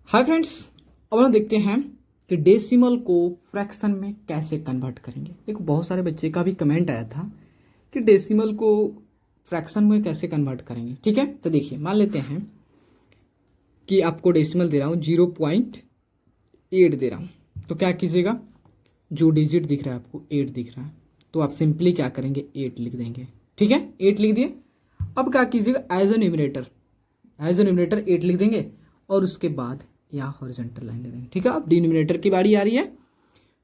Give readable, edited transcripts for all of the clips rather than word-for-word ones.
Hi friends, अब हम देखते हैं कि डेसिमल को फ्रैक्शन में कैसे कन्वर्ट करेंगे। देखो, बहुत सारे बच्चे का भी कमेंट आया था कि डेसिमल को फ्रैक्शन में कैसे कन्वर्ट करेंगे। ठीक है, तो देखिए, मान लेते हैं कि आपको डेसिमल दे रहा हूँ 0.8 दे रहा हूँ, तो क्या कीजिएगा, जो डिजिट दिख रहा है आपको 8 दिख रहा है, तो आप सिंपली क्या करेंगे, 8 लिख देंगे। ठीक है, 8 लिख दिए। अब क्या कीजिएगा, एज ए न्यूमरेटर 8 लिख देंगे और उसके बाद यहाँ हॉरिजॉन्टल लाइन दे देंगे। ठीक है, अब डिनोमिनेटर की बारी आ रही है,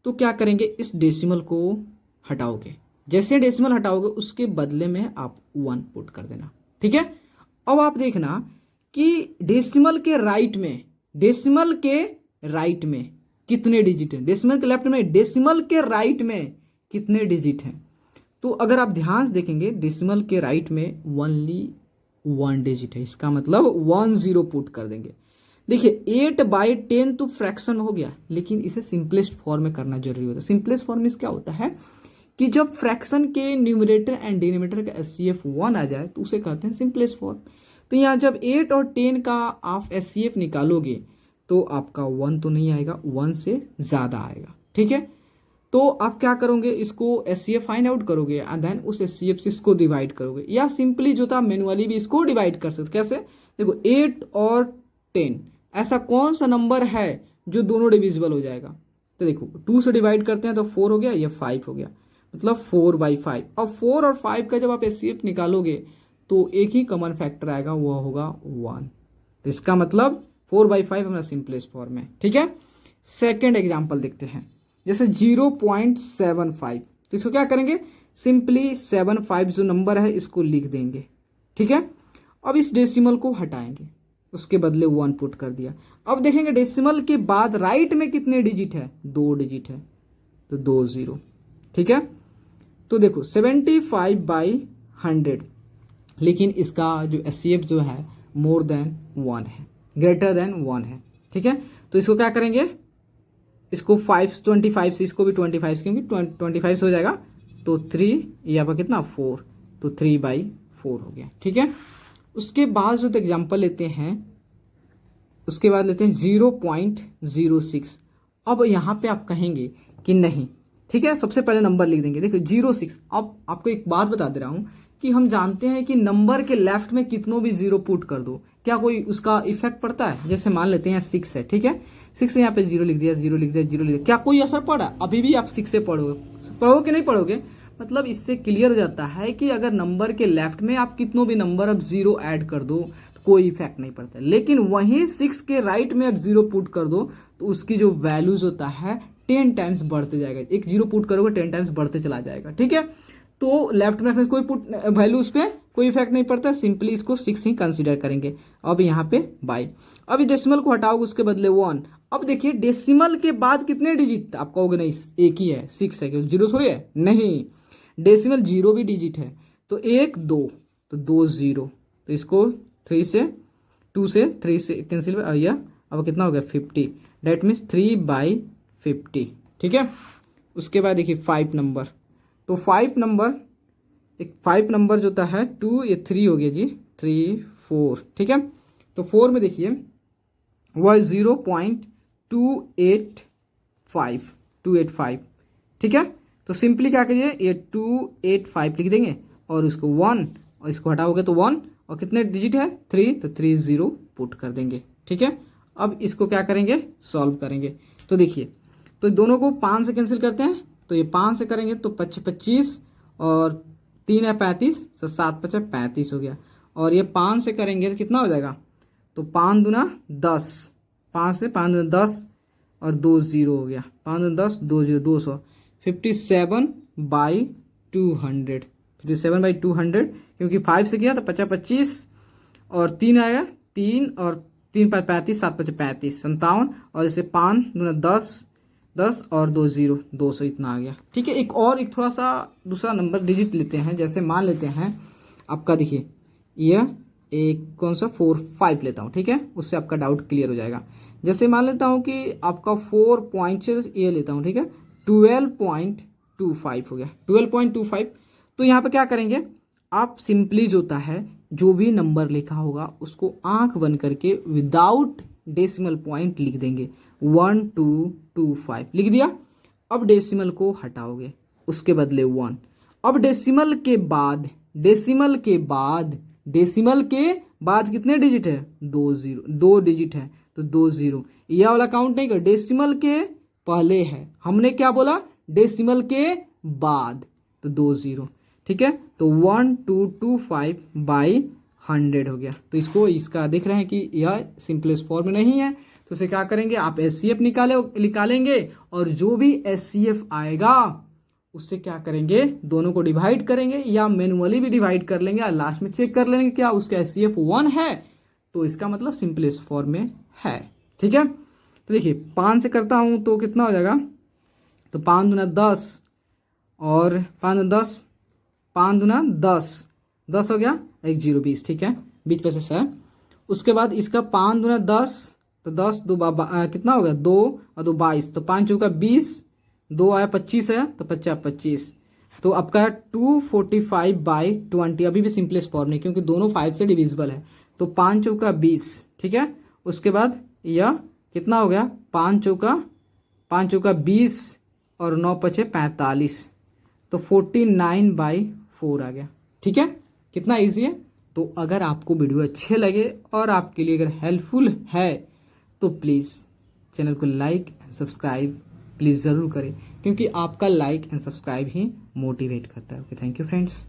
तो क्या करेंगे, इस डेसिमल को हटाओगे। जैसे डेसिमल हटाओगे उसके बदले में आप 1 पुट कर देना। ठीक है, अब आप देखना कि डेसिमल के राइट में कितने डिजिट हैं, डेसिमल के लेफ्ट में, डेसिमल के राइट में कितने डिजिट हैं। तो अगर आप ध्यान से देखेंगे, डेसिमल के राइट में ओनली 1 डिजिट है, इसका मतलब 10 पुट कर देंगे। देखिए, 8/10 तो फ्रैक्शन हो गया, लेकिन इसे सिंपलेस्ट फॉर्म में करना जरूरी होता है। सिंपलेस्ट फॉर्म में क्या होता है कि जब फ्रैक्शन के न्यूमरेटर एंड डिनोमिनेटर का एचसीएफ 1 आ जाए तो उसे कहते हैं सिंपलेस्ट फॉर्म। तो यहाँ जब 8 और 10 का आप एचसीएफ निकालोगे तो आपका 1 तो नहीं आएगा, 1 से ज़्यादा आएगा। ठीक है, तो आप क्या करोगे, इसको एचसीएफ फाइंड आउट करोगे एंड देन उस एचसीएफ से इसको डिवाइड करोगे, या सिंपली जो था मैनुअली भी इसको डिवाइड कर सकते। कैसे, देखो, 8 और 10 ऐसा कौन सा नंबर है जो दोनों डिविजिबल हो जाएगा। तो देखो, 2 से डिवाइड करते हैं तो 4 हो गया, ये 5 हो गया, मतलब 4/5। अब 4 और 5 का जब आप एचसीएफ निकालोगे तो एक ही कॉमन फैक्टर आएगा, वह होगा 1। तो इसका मतलब 4/5 हमारा सिंपलेस्ट फॉर्म है। ठीक है, सेकेंड एग्जाम्पल देखते हैं, जैसे 0.75। तो इसको क्या करेंगे, सिंपली 75 जो नंबर है इसको लिख देंगे। ठीक है, अब इस डेसिमल को हटाएंगे, उसके बदले 1 पुट कर दिया। अब देखेंगे डेसिमल के बाद राइट में कितने डिजिट है, 2 डिजिट है, तो 2 0। ठीक है, तो देखो 75/100, लेकिन इसका जो एचसीएफ जो है मोर देन 1 है, ग्रेटर देन 1 है। ठीक है, तो इसको क्या करेंगे, इसको 25 से इसको भी 25 क्योंकि 25 से हो जाएगा, तो 3, यहाँ पर कितना 4, तो 3/4 हो गया। ठीक है, उसके बाद जो एग्जाम्पल लेते हैं, उसके बाद लेते हैं 0.06। अब यहाँ पे आप कहेंगे कि नहीं, ठीक है, सबसे पहले नंबर लिख देंगे। देखो 06। अब आपको एक बात बता दे रहा हूँ कि हम जानते हैं कि नंबर के लेफ्ट में कितनों भी 0 पुट कर दो, क्या कोई उसका इफेक्ट पड़ता है। जैसे मान लेते हैं 6 है, ठीक है, 6 यहाँ पे 0 लिख दिया, 0 लिख दिया, 0 लिख दिया, क्या कोई असर पड़ा? अभी भी आप 6 से पढ़ोगे कि नहीं पढ़ोगे। मतलब इससे क्लियर हो जाता है कि अगर नंबर के लेफ्ट में आप कितनों भी नंबर अब 0 ऐड कर दो तो कोई इफेक्ट नहीं पड़ता, लेकिन वहीं 6 के राइट में अब 0 पुट कर दो तो उसकी जो वैल्यूज होता है 10 टाइम्स बढ़ते जाएगा। एक 0 पुट करोगे 10 टाइम्स बढ़ते चला जाएगा। ठीक है, तो लेफ्ट में कोई पुट वैल्यू उस पर कोई इफेक्ट नहीं पड़ता, सिंपली इसको 6 ही कंसीडर करेंगे। अब यहाँ पे बाई, अब डेसिमल को हटाओगे उसके बदले 1। अब देखिए डेसिमल के बाद कितने डिजिट, आप कहोगे नहीं एक ही है, 6 है, क्योंकि 0 थोड़ी है, नहीं, डेसिमल 0 भी डिजिट है, तो 1 2, तो 2 0, तो इसको 2 से 3 से कैंसिल आइए, अब कितना हो गया 50, डेट मीन्स 3/50। ठीक है, उसके बाद देखिए 5 नंबर, तो 5 नंबर, एक 5 नंबर जो होता है 2, ये 3 हो गया जी, 3 4। ठीक है, तो 4 में देखिए वह 0.285। ठीक है, तो सिंपली क्या करिए, ये 285 लिख देंगे और उसको 1, और इसको हटाओगे तो 1, और कितने डिजिट है 3, तो 30 पुट कर देंगे। ठीक है, अब इसको क्या करेंगे, सॉल्व करेंगे। तो देखिए, तो दोनों को 5 से कैंसिल करते हैं, तो ये 5 से करेंगे तो 25, और 3 है 35, तो 7 5 35 हो गया, और ये 5 से करेंगे तो कितना हो जाएगा, तो 5 दूना 10, 5 से 5 दूना 10, और 2 0 हो गया, 5 दूना 10, 2 0, 200, 57/200, 57/200, क्योंकि 5 से किया तो 50 25, और 3 आया 3, और 3 5 35, 7 5 35, 57, और इसे 5 दूना 10, 10 और 2 0, 200, इतना आ गया। ठीक है, एक थोड़ा सा दूसरा नंबर डिजिट लेते हैं। जैसे मान लेते हैं आपका, देखिए यह एक कौन सा 4 5 लेता हूँ। ठीक है, उससे आपका डाउट क्लियर हो जाएगा। जैसे मान लेता हूँ कि आपका 4 पॉइंट ये लेता हूँ, ठीक है, 12.25 हो गया, 12.25। तो यहाँ पे क्या करेंगे, आप सिंपली जो होता है, जो भी नंबर लिखा होगा उसको आंख बंद करके विदाउट डेसिमल पॉइंट लिख देंगे 1225 लिख दिया। अब डेसिमल को हटाओगे, उसके बदले 1। अब डेसिमल के बाद कितने डिजिट है? 2 डिजिट है तो 20। यह वाला काउंट नहीं कर, डेसिमल के पहले है, हमने क्या बोला? डेसिमल के बाद, तो 20। ठीक है, तो 1225 बाई 100 हो गया। तो इसका देख रहे हैं कि यह सिंपलेस्ट फॉर्म में नहीं है, तो उसे क्या करेंगे आप एचसीएफ निकालेंगे और जो भी एचसीएफ आएगा उससे क्या करेंगे, दोनों को डिवाइड करेंगे या मैनुअली भी डिवाइड कर लेंगे और लास्ट में चेक कर लेंगे क्या उसका एचसीएफ 1 है, तो इसका मतलब सिंपलेस्ट फॉर्म में है। ठीक है, तो देखिए 5 से करता हूँ तो कितना हो जाएगा, तो 5 दूना 10 और 5 10, 5 दूना 10 हो गया, 1 0 20। ठीक है, बीच पे से है। उसके बाद इसका 5 दूना 10, तो 10 दो कितना हो गया, 2 और 2 22, तो 5 चौका 20, 2 आया 25 है, तो 50 25। तो आपका 245 बाई 20, अभी भी सिंपलेस्ट फॉर्म नहीं क्योंकि दोनों 5 से डिविजिबल है, तो 5 चौका 20। ठीक है, उसके बाद यह कितना हो गया, 5 चौका 20 और 9 पचे 45, तो 49 बाई 4 आ गया। ठीक है, कितना ईजी है। तो अगर आपको वीडियो अच्छे लगे और आपके लिए अगर हेल्पफुल है तो प्लीज़ चैनल को लाइक एंड सब्सक्राइब प्लीज़ ज़रूर करें, क्योंकि आपका like and subscribe he motivate करता है। Okay, thank you friends.